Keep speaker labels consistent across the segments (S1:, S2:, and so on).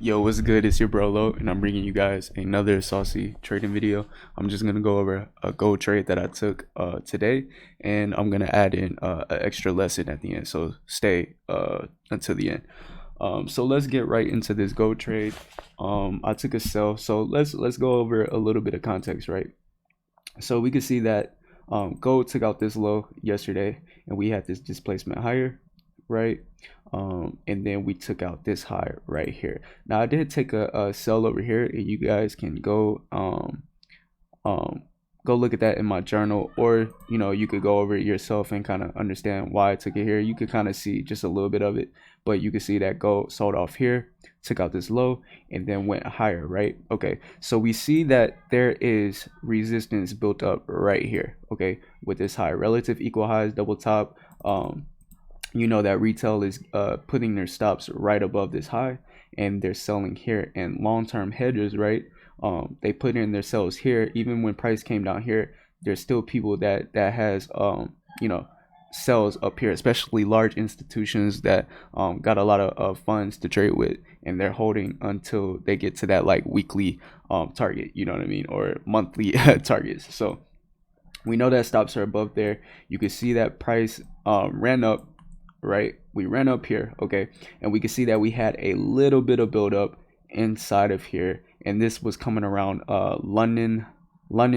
S1: Yo, what's good? It's your bro Lo, and I'm bringing you guys another saucy trading video. I'm just gonna go over a gold trade that I took today, and I'm gonna add in an extra lesson at the end. So stay until the end. So let's get right into this gold trade. I took a sell. So let's go over a little bit of context, right? So we can see that gold took out this low yesterday, and we had this displacement higher, right? And then we took out this high right here. Now I did take a sell over here, and you guys can um, go look at that in my journal, or you could go over it yourself and kind of understand why I took it here. You could kind of see just a little bit of it, but you can see that gold sold off here, took out this low, and then went higher, right? Okay, so we see that there is resistance built up right here, okay, with this high. Relative equal highs, double top. You know that retail is putting their stops right above this high, and they're selling here. And long-term hedgers, right, they put in their sells here. Even when price came down here, there's still people that has you know sells up here, especially large institutions that got a lot of funds to trade with, and they're holding until they get to that like weekly target, you know what I mean, or monthly targets. So we know that stops are above there. You can see that price ran up, right? We ran up here, okay, and we can see that we had a little bit of buildup inside of here, and this was coming around London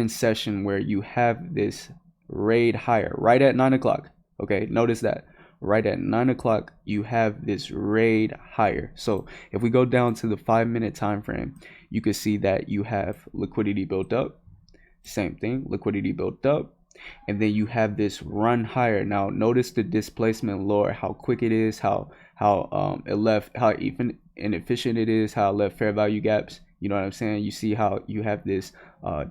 S1: session, where you have this raid higher right at 9 o'clock. Okay, notice that right at 9 o'clock you have this raid higher. So if we go down to the 5 minute time frame, you can see that you have liquidity built up. Same thing, liquidity built up, and then you have this run higher. Now notice the displacement lower, how quick it is, how it left, how even inefficient it is, how it left fair value gaps. You know what I'm saying? You see how you have this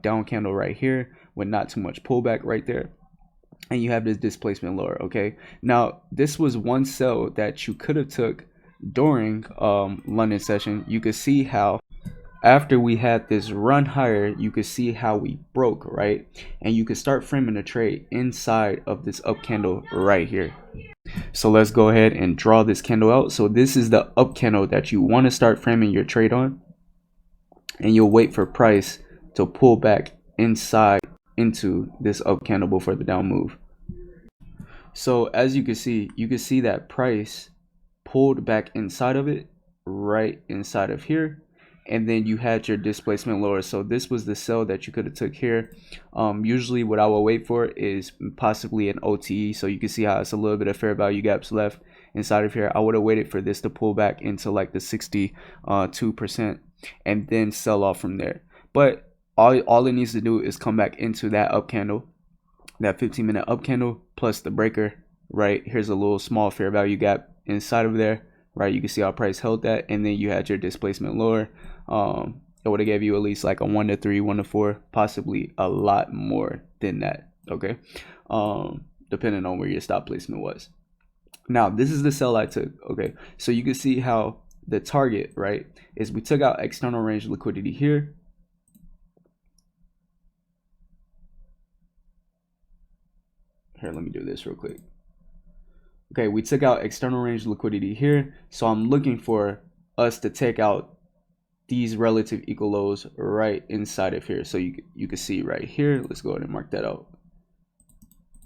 S1: down candle right here with not too much pullback right there, and you have this displacement lower. Okay, now this was one sell that you could have took during London session. You could see how after we had this run higher, you could see how we broke, right? And you could start framing a trade inside of this up candle right here. So let's go ahead and draw this candle out. So this is the up candle that you want to start framing your trade on, and you'll wait for price to pull back inside into this up candle before the down move. So as you can see that price pulled back inside of it, right inside of here, and then you had your displacement lower. So this was the sell that you could have took here. Usually what I will wait for is possibly an OTE, so you can see how it's a little bit of fair value gaps left inside of here. I would have waited for this to pull back into like the 62% and then sell off from there. But all it needs to do is come back into that up candle, that 15-minute up candle plus the breaker, right? Here's a little small fair value gap inside of there, right? You can see how price held that, and then you had your displacement lower. It would have gave you at least like a 1 to 3, 1 to 4, possibly a lot more than that, okay, depending on where your stop placement was. Now this is the sell I took, okay, so you can see how the target, right, is we took out external range liquidity here. Here, let me do this real quick. Okay, we took out external range liquidity here, so I'm looking for us to take out these relative equal lows right inside of here. So you can see right here, let's go ahead and mark that out.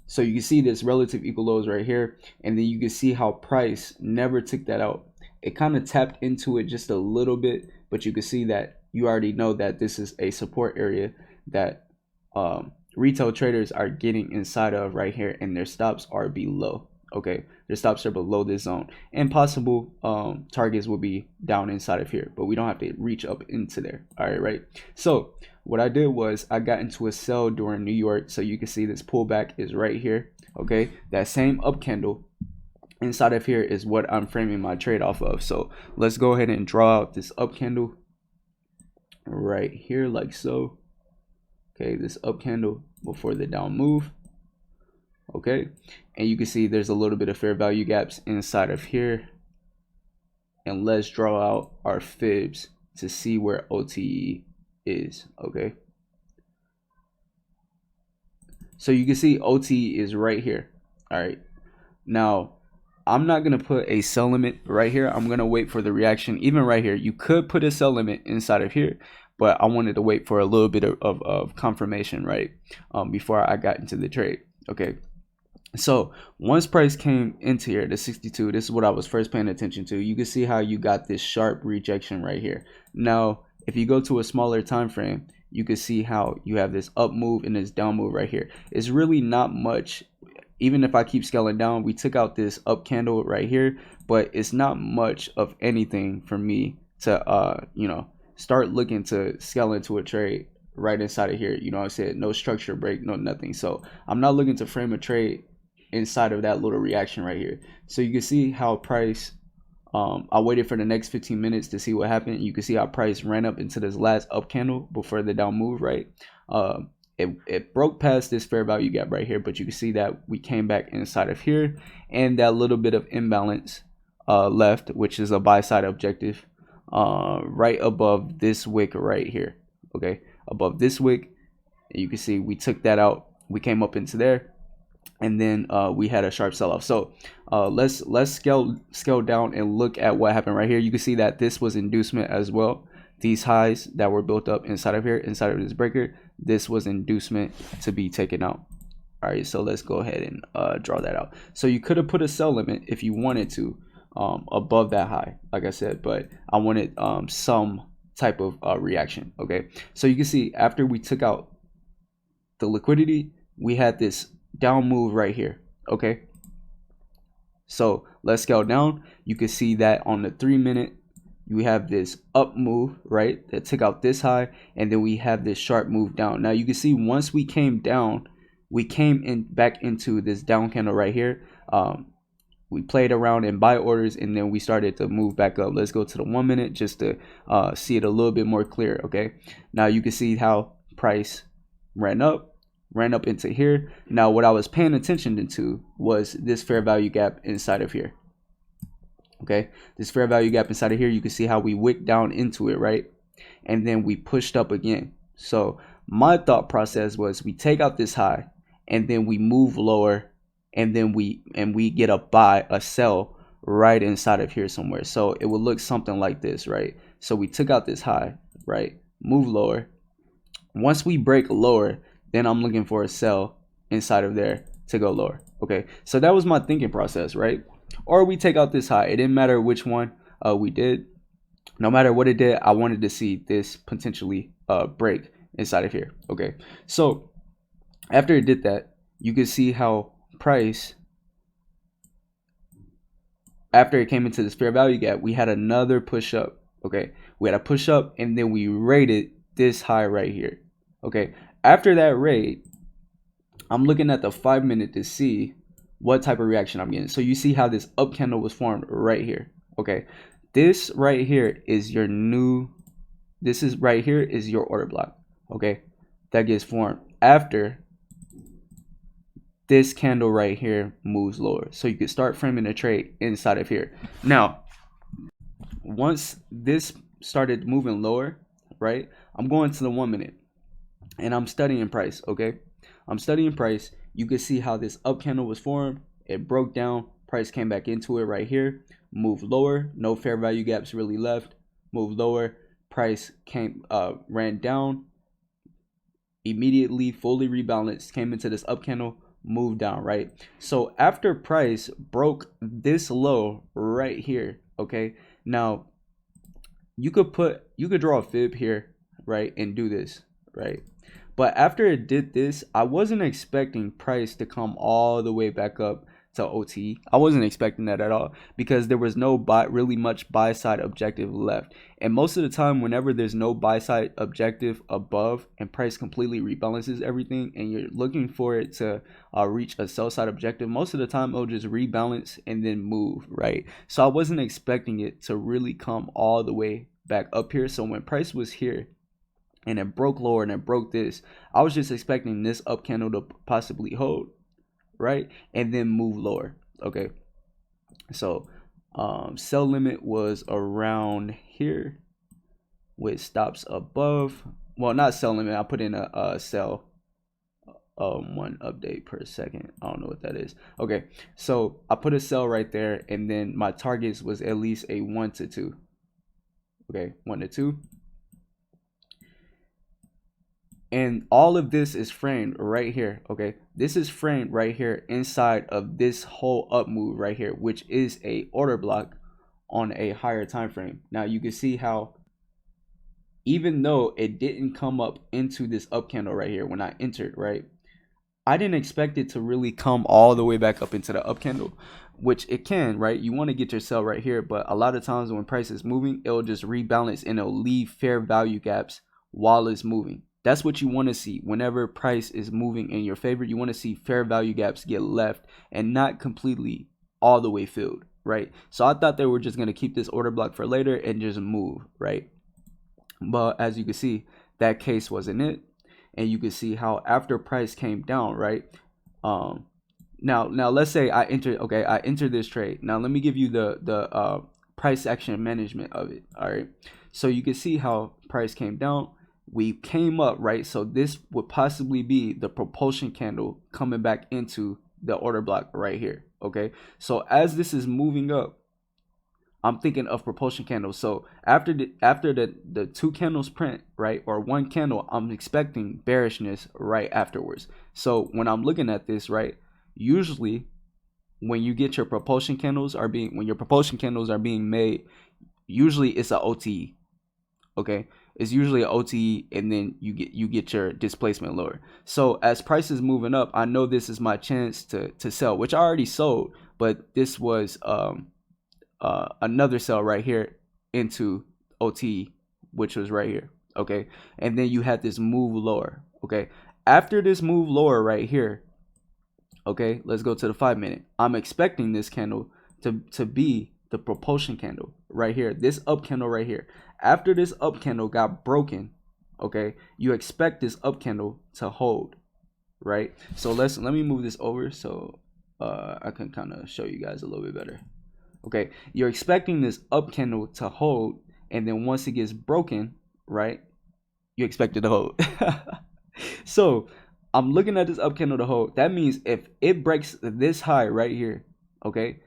S1: So you can see this relative equal lows right here, and then you can see how price never took that out. It kind of tapped into it just a little bit, but you can see that you already know that this is a support area that retail traders are getting inside of right here, and their stops are below. Okay, their stops are below this zone, and possible targets will be down inside of here, but we don't have to reach up into there. All right. So what I did was I got into a sell during New York, so you can see this pullback is right here. Okay, that same up candle inside of here is what I'm framing my trade off of. So let's go ahead and draw out this up candle right here, like so. Okay, this up candle before the down move. Okay, and you can see there's a little bit of fair value gaps inside of here, and let's draw out our fibs to see where OTE is. Okay, so you can see OTE is right here. All right, now I'm not gonna put a sell limit right here. I'm gonna wait for the reaction. Even right here, you could put a sell limit inside of here, but I wanted to wait for a little bit of confirmation, right, before I got into the trade. Okay, so once price came into here, the 62, this is what I was first paying attention to. You can see how you got this sharp rejection right here. Now, if you go to a smaller time frame, you can see how you have this up move and this down move right here. It's really not much. Even if I keep scaling down, we took out this up candle right here, but it's not much of anything for me to start looking to scale into a trade right inside of here. You know, I said no structure break, no nothing. So I'm not looking to frame a trade inside of that little reaction right here. So you can see how price, I waited for the next 15 minutes to see what happened. You can see how price ran up into this last up candle before the down move, right? It broke past this fair value gap right here, but you can see that we came back inside of here, and that little bit of imbalance left, which is a buy side objective, right above this wick right here. Okay, above this wick, and you can see we took that out. We came up into there, and then we had a sharp sell-off. So let's scale down and look at what happened right here. You can see that this was inducement as well. These highs that were built up inside of here, inside of this breaker, this was inducement to be taken out. All right, so let's go ahead and draw that out. So you could have put a sell limit if you wanted to above that high, like I said, but I wanted some type of reaction. Okay, so you can see after we took out the liquidity, we had this down move right here. Okay, so let's scale down. You can see that on the 3-minute, you have this up move, right, that took out this high, and then we have this sharp move down. Now you can see once we came down, we came in back into this down candle right here. We played around in buy orders, and then we started to move back up. Let's go to the 1 minute just to see it a little bit more clear. Okay, now you can see how price ran up into here. Now what I was paying attention to was this fair value gap inside of here. Okay, this fair value gap inside of here, you can see how we wicked down into it, right? And then we pushed up again. So my thought process was we take out this high, and then we move lower, and then we get a buy, a sell right inside of here somewhere. So it would look something like this, right? So we took out this high, right? Move lower. Once we break lower, then I'm looking for a sell inside of there to go lower. Okay, so that was my thinking process, right? Or we take out this high. It didn't matter which one we did. No matter what it did, I wanted to see this potentially break inside of here. Okay, so after it did that, you can see how price, after it came into this fair value gap, we had another push up. Okay, we had a push up, and then we raided this high right here. Okay, after that raid, I'm looking at the 5-minute to see what type of reaction I'm getting. So you see how this up candle was formed right here. Okay, this right here is your new, this is right here is your order block. Okay, that gets formed after this candle right here moves lower. So you can start framing a trade inside of here. Now, once this started moving lower, right, I'm going to the 1 minute, and I'm studying price. Okay, I'm studying price. You can see how this up candle was formed. It broke down. Price came back into it right here. Moved lower. No fair value gaps really left. Moved lower. Price came ran down. Immediately fully rebalanced. Came into this up candle. Moved down, right? So after price broke this low right here, okay, now you could draw a fib here, right, and do this, right? But after it did this, I wasn't expecting price to come all the way back up to OT. I wasn't expecting that at all, because there was no really much buy side objective left. And most of the time, whenever there's no buy side objective above and price completely rebalances everything, and you're looking for it to reach a sell side objective, most of the time it'll just rebalance and then move, right? So I wasn't expecting it to really come all the way back up here. So when price was here and it broke lower and it broke this, I was just expecting this up candle to possibly hold, right, and then move lower. Okay, so sell limit was around here with stops above. Well, not sell limit, I put in a sell one update per second. I don't know what that is. Okay, so I put a sell right there, and then my targets was at least a 1 to 2. Okay, 1 to 2. And all of this is framed right here. Okay, this is framed right here inside of this whole up move right here, which is a order block on a higher time frame. Now you can see how even though it didn't come up into this up candle right here when I entered, right, I didn't expect it to really come all the way back up into the up candle, which it can, right? You want to get your sell right here, but a lot of times when price is moving, it'll just rebalance and it'll leave fair value gaps while it's moving. That's what you want to see whenever price is moving in your favor. You want to see fair value gaps get left and not completely all the way filled, right? So I thought they were just going to keep this order block for later and just move, right? But as you can see, that case wasn't it. And you can see how after price came down, right? Now let's say I entered, okay, I entered this trade. Now let me give you the price action management of it. All right, so you can see how price came down, we came up, right? So this would possibly be the propulsion candle coming back into the order block right here. Okay, so as this is moving up, I'm thinking of propulsion candles. So after the two candles print, right, or one candle, I'm expecting bearishness right afterwards. So when I'm looking at this, right, usually when you get your propulsion candles are being made, usually it's a OTE. Okay, it's usually an OTE, and then you get your displacement lower. So as price is moving up, I know this is my chance to sell, which I already sold, but this was another sell right here into OT, which was right here. Okay, and then you had this move lower. Okay, after this move lower right here, okay, let's go to the 5 minute. I'm expecting this candle to be the propulsion candle right here, this up candle right here. After this up candle got broken, okay, you expect this up candle to hold, right? So let me move this over so I can kind of show you guys a little bit better. Okay, you're expecting this up candle to hold, and then once it gets broken, right, you expect it to hold. So I'm looking at this up candle to hold. That means if it breaks this high right here, okay,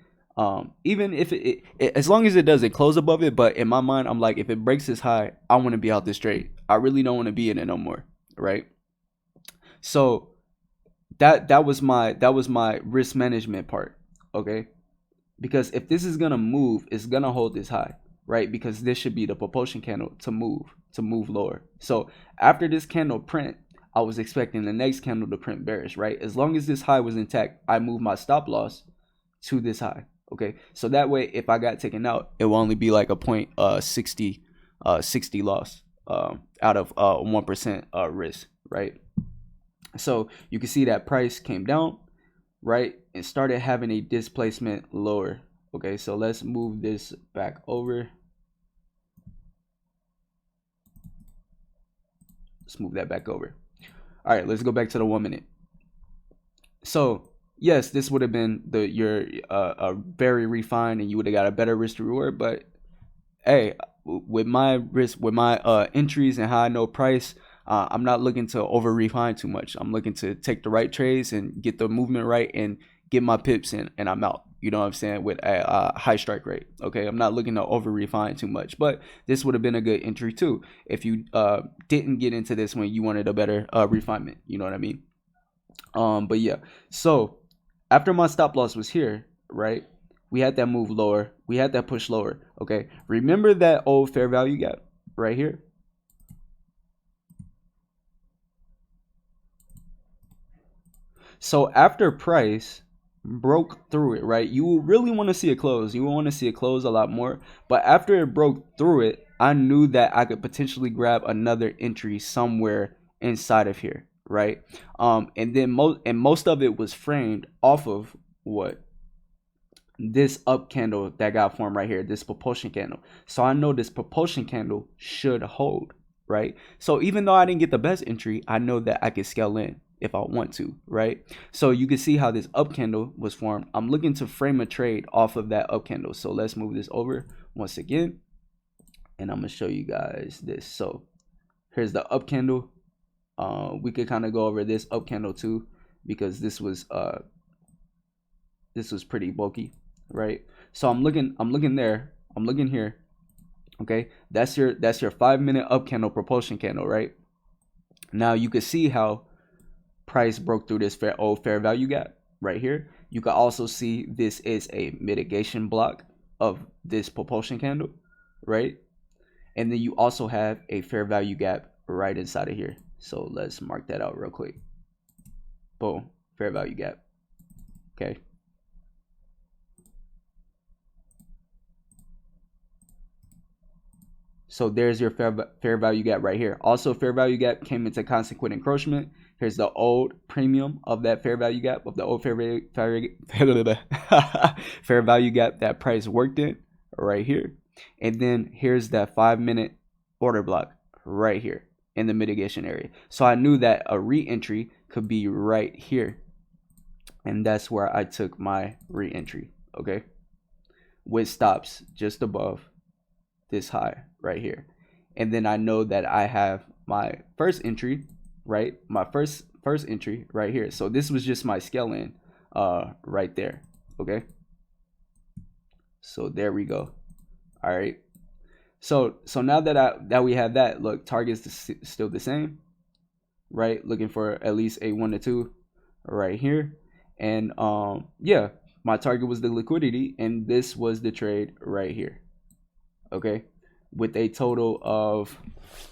S1: even if it as long as it doesn't close above it, but in my mind, I'm like, if it breaks this high, I want to be out this trade. I really don't want to be in it no more, right? So that was my risk management part, okay? Because if this is gonna move, it's gonna hold this high, right? Because this should be the propulsion candle to move lower. So after this candle print, I was expecting the next candle to print bearish, right? As long as this high was intact, I moved my stop loss to this high. Okay, so that way if I got taken out, it will only be like a 0.60 loss out of 1% risk, right? So you can see that price came down, right, and started having a displacement lower. Okay, so let's move this back over. Let's move that back over. All right, let's go back to the 1 minute. So yes, this would have been your very refined, and you would have got a better risk to reward. But hey, with my risk, with my entries and how I know price, I'm not looking to over refine too much. I'm looking to take the right trades and get the movement right and get my pips in, and I'm out. You know what I'm saying? With a high strike rate. Okay, I'm not looking to over refine too much, but this would have been a good entry too if you didn't get into this when you wanted a better refinement. You know what I mean? But yeah, so after my stop loss was here, right, we had that move lower, we had that push lower. Okay, remember that old fair value gap right here? So after price broke through it, right, you will really want to see it close. You will want to see it close a lot more. But after it broke through it, I knew that I could potentially grab another entry somewhere inside of here, right? And then most of it was framed off of what? This up candle that got formed right here, this propulsion candle. So I know this propulsion candle should hold, right? So even though I didn't get the best entry, I know that I could scale in if I want to, right? So you can see how this up candle was formed. I'm looking to frame a trade off of that up candle. So let's move this over once again, and I'm gonna show you guys this. So here's the up candle. we could kind of go over this up candle too, because this was pretty bulky, right? So I'm looking there, I'm looking here. Okay, that's your 5-minute up candle propulsion candle, right? Now you can see how price broke through this fair value gap right here. You can also see this is a mitigation block of this propulsion candle, right? And then you also have a fair value gap right inside of here. So let's mark that out real quick. Boom, fair value gap. Okay. So there's your fair value gap right here. Also, fair value gap came into consequent encroachment. Here's the old premium of that fair value gap, of the old fair value gap that price worked in right here. And then here's that 5-minute order block right here in the mitigation area. So I knew that a re-entry could be right here. And that's where I took my re-entry, okay? With stops just above this high right here. And then I know that I have my first entry, right? My first entry right here. So this was just my scale in right there, okay? So there we go. All right. So now that we have that, look, target's still the same, right? Looking for at least a 1 to 2 right here. And yeah, my target was the liquidity, and this was the trade right here. Okay, with a total of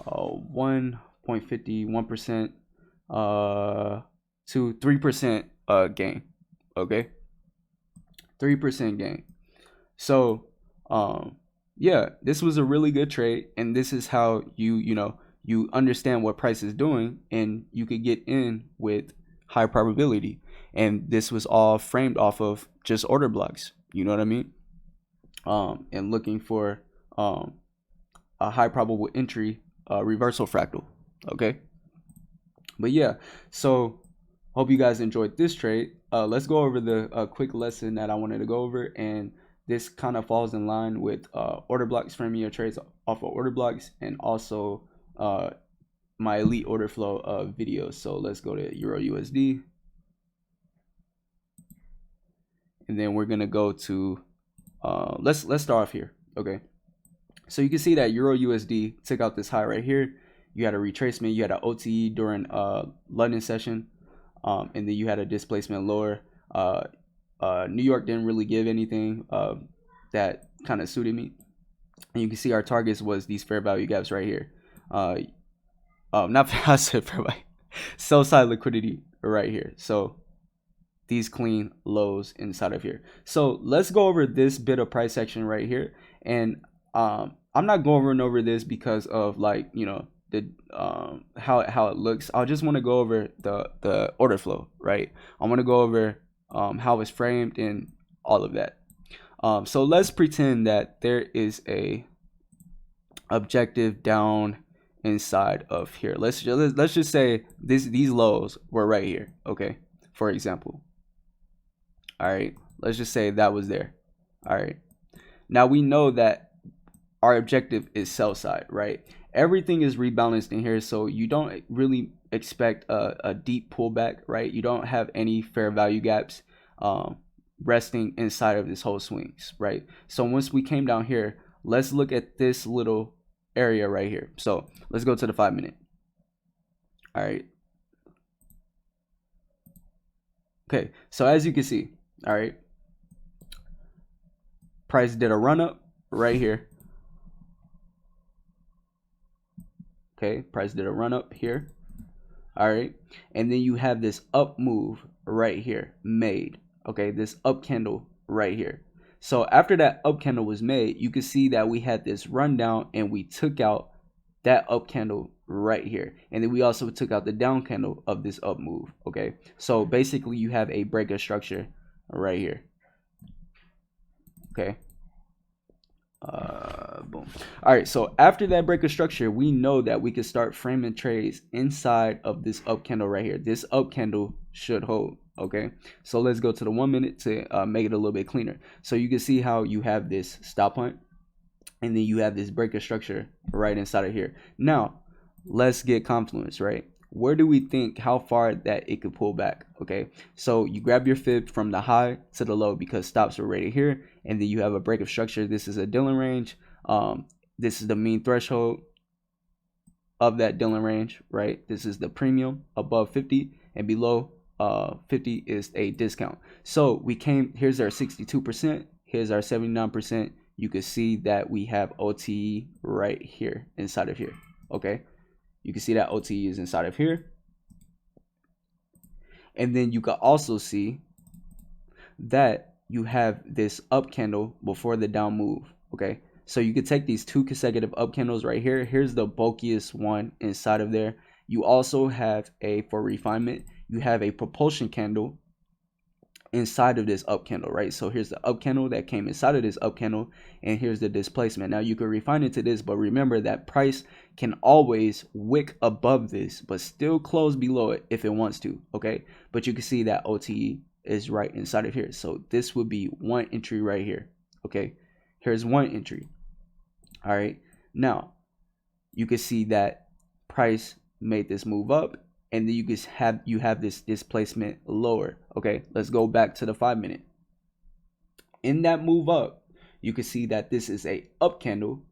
S1: 1.51% to 3% gain. Okay, 3% gain. So yeah, this was a really good trade, and this is how you understand what price is doing, and you could get in with high probability. And this was all framed off of just order blocks, you know what I mean? And looking for a high probable entry reversal fractal. Okay, but yeah, so hope you guys enjoyed this trade. Let's go over the quick lesson that I wanted to go over, and this kind of falls in line with order blocks, framing your trades off of order blocks, and also my elite order flow videos. So let's go to Euro USD, and then we're gonna go to let's start off here. Okay, so you can see that Euro USD took out this high right here. You had a retracement, you had an OTE during London session, and then you had a displacement lower. New York didn't really give anything that kind of suited me, and you can see our targets was these fair value gaps right here. Not I said fair value, sell side liquidity right here. So these clean lows inside of here. So let's go over this bit of price action right here, and I'm not going over this because of like the how it looks. I just want to go over the order flow, right? I want to go over how it's framed and all of that. So let's pretend that there is a objective down inside of here. Let's just say these lows were right here, okay, for example. All right, let's just say that was there. All right, now we know that our objective is sell side, right? Everything is rebalanced in here, so you don't really expect a deep pullback, right? You don't have any fair value gaps resting inside of this whole swings, right? So once we came down here, let's look at this little area right here. So let's go to the 5-minute. All right. Okay, so as you can see, all right, price did a run up right here. Okay, price did a run up here. All right, and then you have this up move right here made. Okay, this up candle right here. So after that up candle was made, you can see that we had this rundown, and we took out that up candle right here, and then we also took out the down candle of this up move. Okay, so basically you have a breaker structure right here. Okay, boom. All right, so after that breaker structure, we know that we can start framing trades inside of this up candle right here. This up candle should hold. Okay, so let's go to the 1 minute to make it a little bit cleaner. So you can see how you have this stop point, and then you have this breaker structure right inside of here. Now let's get confluence, right? where do we think how far that it could pull back? Okay, so you grab your fib from the high to the low because stops are right here, and then you have a break of structure. This is a Dylan range. This is the mean threshold of that Dylan range, right? This is the premium above 50, and below 50 is a discount. So we came, here's our 62%, here's our 79%. You can see that we have OTE right here inside of here. Okay, you can see that OTE is inside of here. And then you can also see that you have this up candle before the down move. Okay, so you could take these two consecutive up candles right here. Here's the bulkiest one inside of there. You also have for refinement, you have a propulsion candle inside of this up candle, right? So here's the up candle that came inside of this up candle, and here's the displacement. Now you can refine it to this, but remember that price can always wick above this but still close below it if it wants to. Okay, but you can see that OTE is right inside of here. So this would be one entry right here. Okay, here's one entry. All right, now you can see that price made this move up, and then you have this displacement lower. Okay, let's go back to the 5 minute. In that move up, you can see that this is a up candle,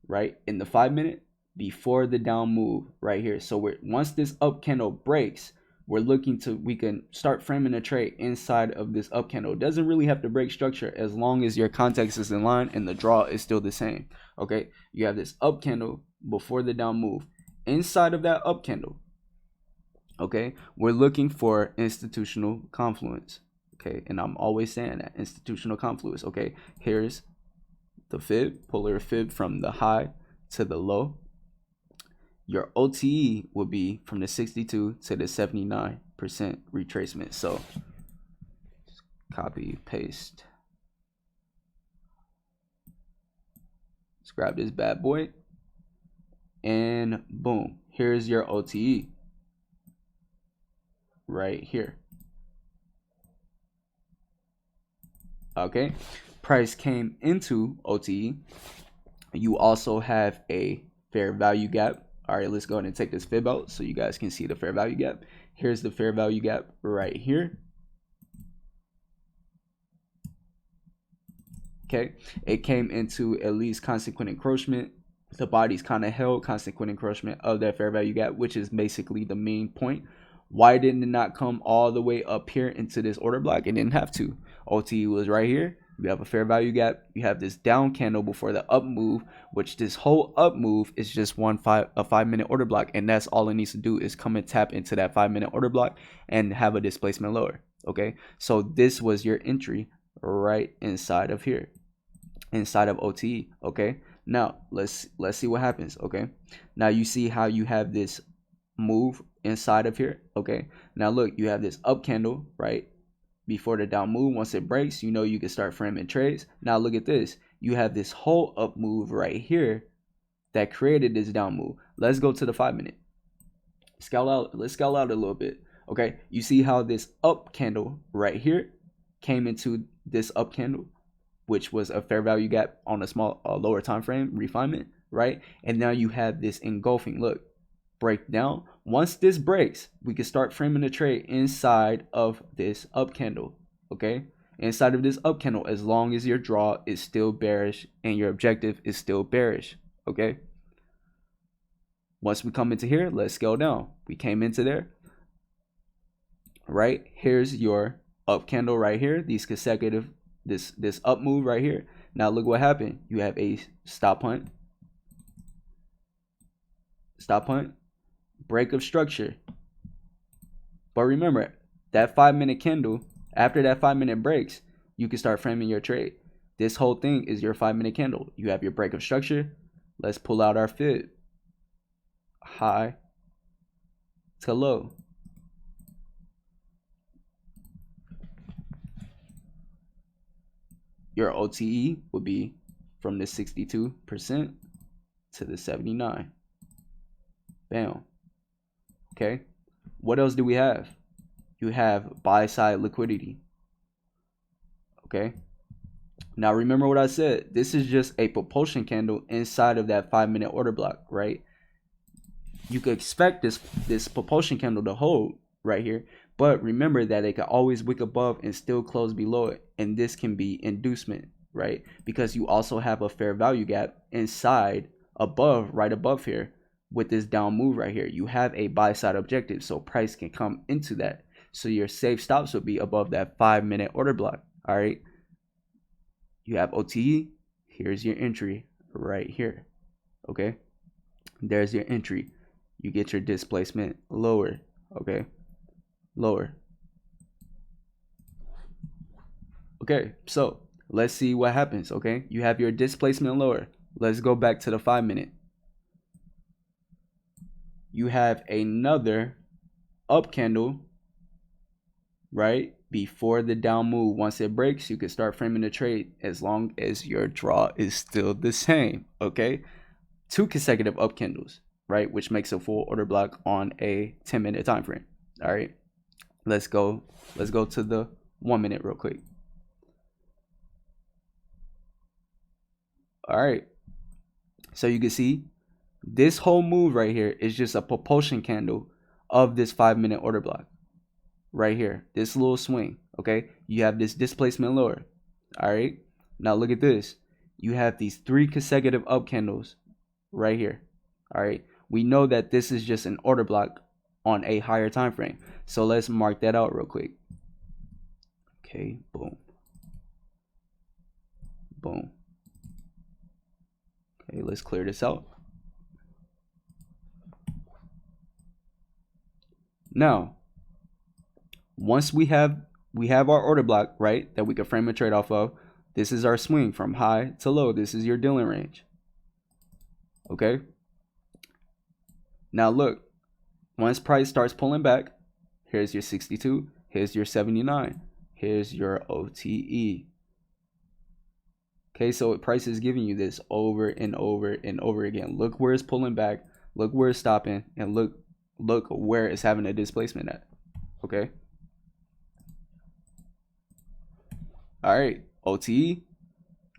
S1: right, in the 5 minute before the down move right here. So once this up candle breaks, we can start framing a trade inside of this up candle. It doesn't really have to break structure as long as your context is in line and the draw is still the same. Okay, you have this up candle before the down move. Inside of that up candle, okay, we're looking for institutional confluence. Okay, and I'm always saying that, institutional confluence. Okay, here's the fib, polar fib from the high to the low. Your OTE would be from the 62 to the 79% retracement. So copy, paste. Let's grab this bad boy, and boom, here's your OTE right here. Okay, price came into OTE. You also have a fair value gap. All right, let's go ahead and take this fib out so you guys can see the fair value gap. Here's the fair value gap right here. Okay, it came into at least consequent encroachment. The body's kind of held consequent encroachment of that fair value gap, which is basically the main point. Why didn't it not come all the way up here into this order block? It didn't have to. OTE was right here. You have a fair value gap. You have this down candle before the up move, which this whole up move is just a 5 minute order block, and that's all it needs to do is come and tap into that 5 minute order block and have a displacement lower. Okay, so this was your entry right inside of here, inside of OTE. Okay, now let's see what happens. Okay, now you see how you have this move inside of here. Okay, now look, you have this up candle right before the down move. Once it breaks, you know you can start framing trades. Now look at this, you have this whole up move right here that created this down move. Let's go to the 5 minute. Let's scale out a little bit. Okay, you see how this up candle right here came into this up candle, which was a fair value gap on a lower time frame refinement, right? And now you have this engulfing, look, break down. Once this breaks, we can start framing the trade inside of this up candle. Okay, inside of this up candle, as long as your draw is still bearish and your objective is still bearish. Okay, once we come into here, let's scale down. We came into there, right? Here's your up candle right here, these consecutive, this up move right here. Now look what happened. You have a stop hunt, break of structure. But remember, that 5 minute candle, after that 5 minute breaks, you can start framing your trade. This whole thing is your 5 minute candle. You have your break of structure. Let's pull out our fib. High to low. Your OTE would be from the 62% to the 79. Bam. Okay, what else do we have? You have buy side liquidity. Okay, now remember what I said. This is just a propulsion candle inside of that 5 minute order block, right? you could expect this propulsion candle to hold right here, but remember that it could always wick above and still close below it, and this can be inducement, right? Because you also have a fair value gap inside above, right above here, with this down move right here. You have a buy side objective, so price can come into that. So your safe stops would be above that 5-minute order block. All right, you have OTE. Here's your entry right here. Okay, there's your entry. You get your displacement lower. Okay, lower. Okay, so let's see what happens. Okay, you have your displacement lower. Let's go back to the 5-minute. You have another up candle, right, before the down move. Once it breaks, you can start framing the trade as long as your draw is still the same. Okay, 2 consecutive up candles, right, which makes a full order block on a 10-minute time frame. All right, let's go to the 1-minute real quick. All right, so you can see this whole move right here is just a propulsion candle of this 5-minute order block right here, this little swing. Okay, you have this displacement lower. All right, now look at this. You have these 3 consecutive up candles right here. All right, we know that this is just an order block on a higher time frame, so let's mark that out real quick. Okay, boom, boom. Okay, let's clear this out. Now, once we have our order block, right, that we can frame a trade off of, this is our swing from high to low. This is your dealing range. Okay. Now look, once price starts pulling back, here's your 62, here's your 79, here's your OTE. Okay, so price is giving you this over and over and over again. Look where it's pulling back, look where it's stopping, and look where it's having a displacement at. Okay. All right, OTE,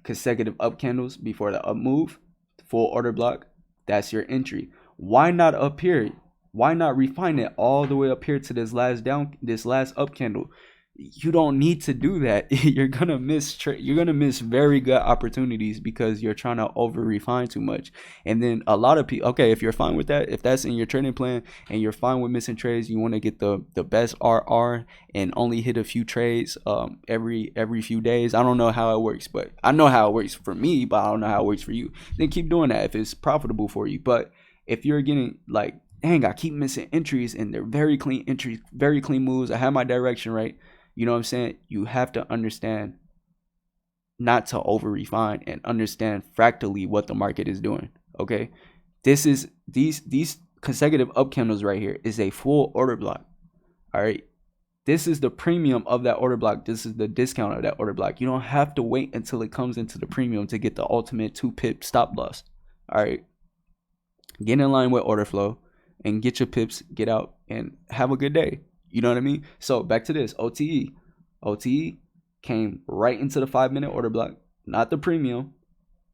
S1: consecutive up candles before the up move, full order block. That's your entry. Why not up here? Why not refine it all the way up here to this last up candle? You don't need to do that. You're gonna miss very good opportunities because you're trying to over refine too much. And then a lot of people, okay, if you're fine with that, if that's in your trading plan and you're fine with missing trades, you want to get the best RR and only hit a few trades every few days. I don't know how it works, but I know how it works for me, but I don't know how it works for you. Then keep doing that if it's profitable for you. But if you're getting like, dang, I keep missing entries and they're very clean entries, very clean moves, I have my direction right. You know what I'm saying? You have to understand not to over refine and understand fractally what the market is doing. Okay, this is these consecutive up candles right here is a full order block. All right, this is the premium of that order block. This is the discount of that order block. You don't have to wait until it comes into the premium to get the ultimate 2-pip stop loss. All right, get in line with order flow and get your pips, get out and have a good day. You know what I mean? So back to this OTE. OTE came right into the 5-minute order block, not the premium.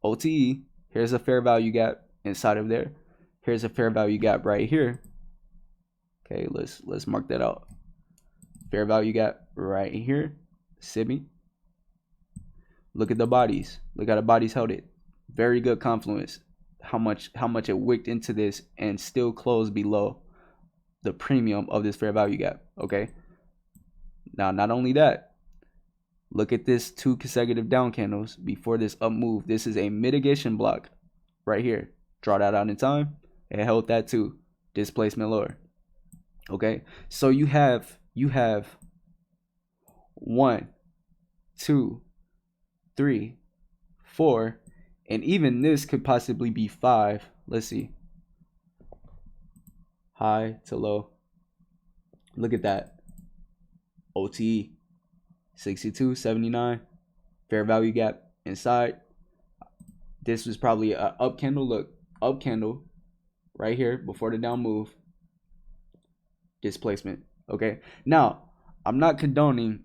S1: OTE, here's a fair value gap inside of there. Here's a fair value gap right here. Okay, let's mark that out. Fair value gap right here. SIBI. Look at the bodies. Look how the bodies held it. Very good confluence. How much it wicked into this and still closed below the premium of this fair value gap. Okay, now not only that, look at this 2 consecutive down candles before this up move. This is a mitigation block right here. Draw that out in time. It held that too. Displacement lower. Okay, so you have 1, 2, 3, 4, and even this could possibly be 5. Let's see. High to low. Look at that. OTE 62, 79. Fair value gap inside. This was probably a up candle. Look, up candle right here before the down move. Displacement. Okay. Now, I'm not condoning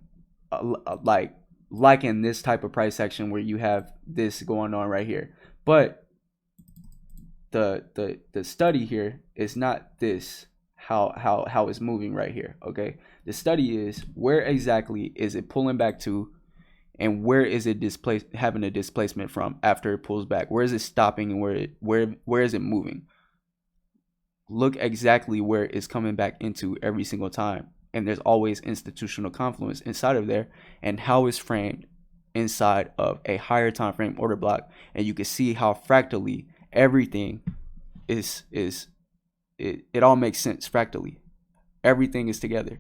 S1: like in this type of price action where you have this going on right here. But the study here is not this, how it's moving right here. Okay, the study is where exactly is it pulling back to, and where is it having a displacement from after it pulls back? Where is it stopping, and where is it moving? Look exactly where it's coming back into every single time, and there's always institutional confluence inside of there, and how it's framed inside of a higher time frame order block. And you can see how fractally everything it all makes sense fractally. Everything is together.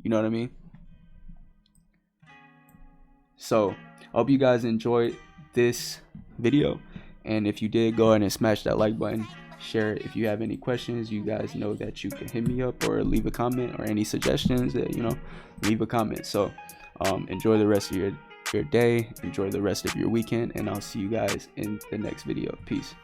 S1: You know what I mean? So I hope you guys enjoyed this video, and if you did, go ahead and smash that like button, share it. If you have any questions, you guys know that you can hit me up or leave a comment, or any suggestions, that leave a comment. So enjoy the rest of your day, enjoy the rest of your weekend, and I'll see you guys in the next video. Peace.